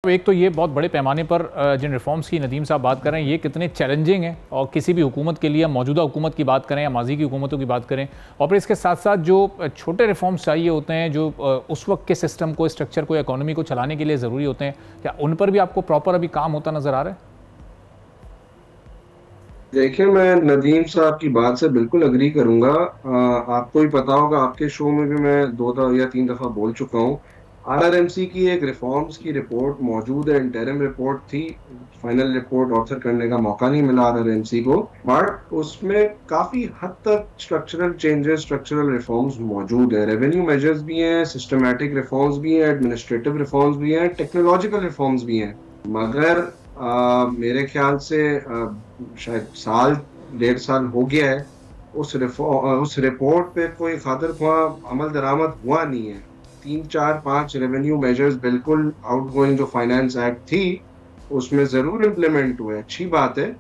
एक तो ये बहुत बड़े पैमाने पर जिन रिफॉर्म्स की नदीम साहब बात कर रहे हैं ये कितने चैलेंजिंग हैं और किसी भी हुकूमत के लिए, मौजूदा हुकूमत की बात करें या माजी की हुकूमतों की बात करें, और फिर इसके साथ साथ जो छोटे रिफॉर्म्स चाहिए होते हैं जो उस वक्त के सिस्टम को, स्ट्रक्चर को, इकोनॉमी को चलाने के लिए ज़रूरी होते हैं, क्या उन पर भी आपको प्रॉपर अभी काम होता नज़र आ रहा है? देखिए, मैं नदीम साहब की बात से बिल्कुल अग्री करूंगा। आपको ही पता होगा, आपके शो में भी मैं दो या तीन दफा बोल चुका हूँ। आरआरएमसी की एक रिफॉर्म्स की रिपोर्ट मौजूद है, इंटरिम रिपोर्ट थी। फाइनल रिपोर्ट ऑथर करने का मौका नहीं मिला आरआरएमसी को, बट उसमें काफी हद तक स्ट्रक्चरल चेंजेस, स्ट्रक्चरल रिफॉर्म्स मौजूद है। रेवेन्यू मेजर्स भी हैं, सिस्टमैटिक रिफॉर्म्स भी हैं, एडमिनिस्ट्रेटिव रिफॉर्म्स भी हैं, टेक्नोलॉजिकल रिफॉर्म्स भी हैं। मगर मेरे ख्याल से शायद साल डेढ़ साल हो गया है, उस रिपोर्ट पे कोई खातिर ख्वाह अमल दरामद हुआ नहीं है। 3 4 5 रेवेन्यू मेजर्स बिल्कुल आउटगोइंग जो फाइनेंस एक्ट थी उसमें जरूर इम्प्लीमेंट हुए, अच्छी बात है।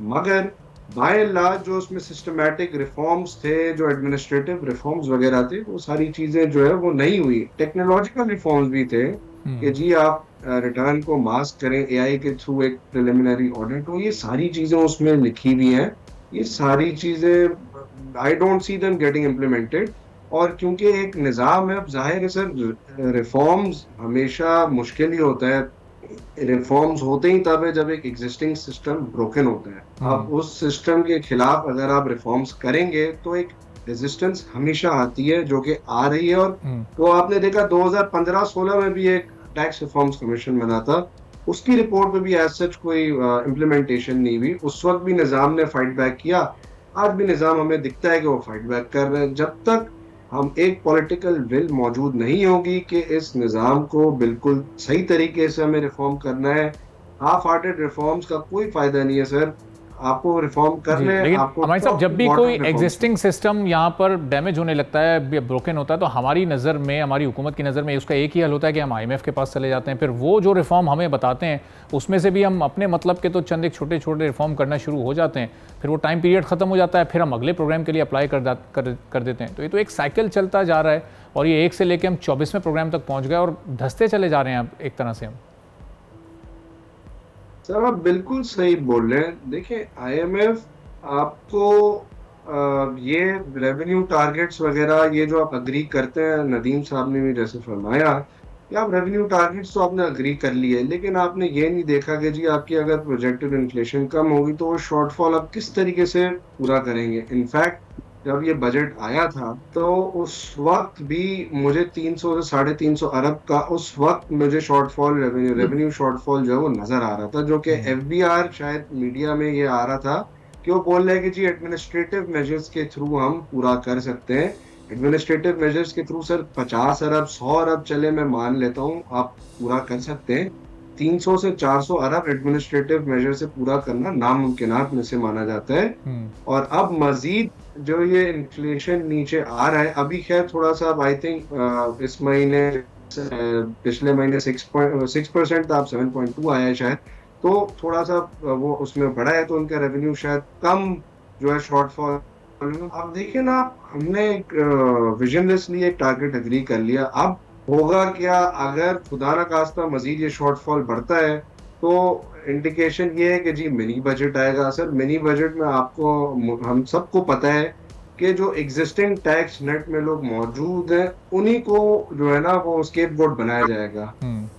मगर बाय एंड लार्ज जो उसमें सिस्टमैटिक रिफॉर्म्स थे, जो एडमिनिस्ट्रेटिव रिफॉर्म्स वगैरह थे, वो सारी चीजें जो है वो नहीं हुई। टेक्नोलॉजिकल रिफॉर्म्स भी थे कि जी आप रिटर्न को मास्क करें एआई के थ्रू, एक प्रिलिमिनरी ऑडिट हो, ये सारी चीजें उसमें लिखी हुई हैं। ये सारी चीजें I don't see them getting implemented. और क्योंकि एक निज़ाम है, अब जाहिर है सर, रिफॉर्म्स हमेशा मुश्किल ही होता है। रिफॉर्म्स होते ही तब है जब एक एग्जिस्टिंग सिस्टम ब्रोकन होता है। अब उस सिस्टम के खिलाफ अगर आप रिफॉर्म्स करेंगे तो एक रेजिस्टेंस हमेशा आती है, जो कि आ रही है। और तो आपने देखा 2015-16 में भी एक टैक्स रिफॉर्म्स कमीशन बना था, उसकी रिपोर्ट में भी एज सच कोई इम्प्लीमेंटेशन नहीं हुई। उस वक्त भी निजाम ने फाइट बैक किया, आज भी निजाम हमें दिखता है कि वो फाइट बैक कर रहे हैं। जब तक हम एक पॉलिटिकल विल मौजूद नहीं होगी कि इस निजाम को बिल्कुल सही तरीके से हमें रिफॉर्म करना है, हाफ हार्टेड रिफॉर्म्स का कोई फायदा नहीं है सर। आपको रिफॉर्म करना है, लेकिन आपको हमारे साहब जब भी मॉडर्न कोई रिफॉर्म्स। एग्जिस्टिंग सिस्टम यहाँ पर डैमेज होने लगता है, ब्रोकन होता है, तो हमारी नज़र में, हमारी हुकूमत की नज़र में उसका एक ही हल होता है कि हम आईएमएफ के पास चले जाते हैं। फिर वो जो रिफॉर्म हमें बताते हैं उसमें से भी हम अपने मतलब के तो चंद एक छोटे छोटे रिफॉर्म करना शुरू हो जाते हैं, फिर वो टाइम पीरियड ख़त्म हो जाता है, फिर हम अगले प्रोग्राम के लिए अप्लाई कर देते हैं। तो ये तो एक साइकिल चलता जा रहा है और ये 1 से लेकर हम 24वें प्रोग्राम तक पहुँच गए और धंसते चले जा रहे हैं एक तरह से हम। सर आप बिल्कुल सही बोल रहे हैं। देखिए, आईएमएफ आपको ये रेवेन्यू टारगेट्स वगैरह, ये जो आप अग्री करते हैं, नदीम साहब ने भी जैसे फरमाया कि आप रेवेन्यू टारगेट्स तो आपने अग्री कर लिए, लेकिन आपने ये नहीं देखा कि जी आपकी अगर प्रोजेक्टेड इन्फ्लेशन कम होगी तो वो शॉर्टफॉल आप किस तरीके से पूरा करेंगे। इनफैक्ट जब ये बजट आया था तो उस वक्त भी मुझे 300 से 350 अरब का उस वक्त मुझे शॉर्टफॉल, रेवेन्यू शॉर्टफॉल जो है वो नजर आ रहा था, जो कि एफबीआर शायद मीडिया में ये आ रहा था कि वो बोल रहे हैं कि जी एडमिनिस्ट्रेटिव मेजर्स के थ्रू हम पूरा कर सकते हैं। एडमिनिस्ट्रेटिव मेजर्स के थ्रू सर 50 अरब 100 अरब चले, मैं मान लेता हूँ आप पूरा कर सकते हैं। 300 से 400 अरब एडमिनिस्ट्रेटिव मेजर से पूरा करना नामुमकिनात में से माना जाता है। और अब मजीद जो ये इन्फ्लेशन नीचे आ रहा है, अभी खैर थोड़ा सा आई थिंक इस महीने, पिछले महीने 6% था, अब 7.2 आया है शायद, तो थोड़ा सा वो उसमें बढ़ा है, तो उनका रेवेन्यू शायद कम जो है शॉर्टफॉल। अब देखिए ना, हमने एक विजनलेसली एक टारगेट एग्री कर लिया। अब होगा क्या अगर खुदा न खास्ता मजीद ये शॉर्टफॉल बढ़ता है, तो इंडिकेशन ये है कि जी मिनी बजट आएगा। सर मिनी बजट में आपको, हम सबको पता है कि जो एग्जिस्टिंग टैक्स नेट में लोग मौजूद हैं उन्हीं को जो है ना वो स्केपगोट बनाया जाएगा।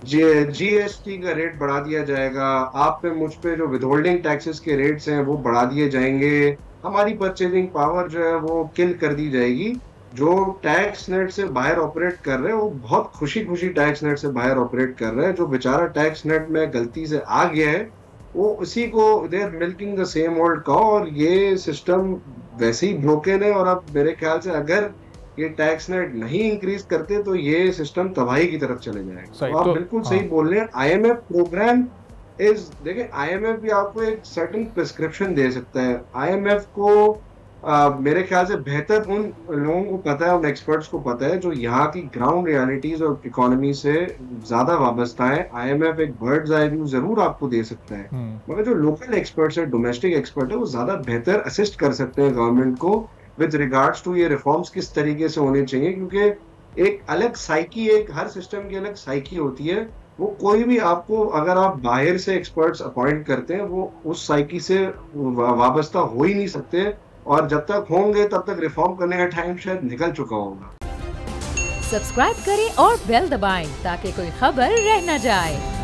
जीएसटी का रेट बढ़ा दिया जाएगा, आप पे मुझ पे जो विदहोल्डिंग टैक्सेस के रेट्स हैं वो बढ़ा दिए जाएंगे, हमारी परचेजिंग पावर जो है वो किल कर दी जाएगी। जो टैक्स नेट से बाहर ऑपरेट कर रहे हैं वो बहुत खुशी खुशी टैक्स नेट से बाहर ऑपरेट कर रहे हैं। जो बेचारा टैक्स नेट में गलती से आ गया है वो उसी को they are milking the same old cow, और ये सिस्टम वैसे ही ब्रोकन है। और अब मेरे ख्याल से अगर ये टैक्स नेट नहीं इंक्रीज करते तो ये सिस्टम तबाही की तरफ चले जाएगा। तो आप बिल्कुल सही बोल रहे हैं। आईएमएफ प्रोग्राम देखिए, आईएमएफ भी आपको एक सर्टेन प्रिस्क्रिप्शन दे सकता है। आईएमएफ को मेरे ख्याल से बेहतर उन लोगों को पता है, उन एक्सपर्ट्स को पता है जो यहाँ की ग्राउंड रियलिटीज और इकोनॉमी से ज्यादा वाबस्ता है। आईएमएफ एक बर्ड्स आई व्यू जरूर आपको दे सकता है, मगर जो लोकल एक्सपर्ट्स है, डोमेस्टिक एक्सपर्ट है, वो ज्यादा बेहतर असिस्ट कर सकते हैं गवर्नमेंट को विद रिगार्ड्स टू ये रिफॉर्म्स किस तरीके से होने चाहिए। क्योंकि एक अलग साइकी, एक हर सिस्टम की अलग साइकी होती है। वो कोई भी आपको, अगर आप बाहर से एक्सपर्ट्स अपॉइंट करते हैं, वो उस साइकी से वाबस्ता हो ही नहीं सकते, और जब तक होंगे तब तक रिफॉर्म करने का टाइम शायद निकल चुका होगा। सब्सक्राइब करें और बेल दबाएं ताकि कोई खबर रह न जाए।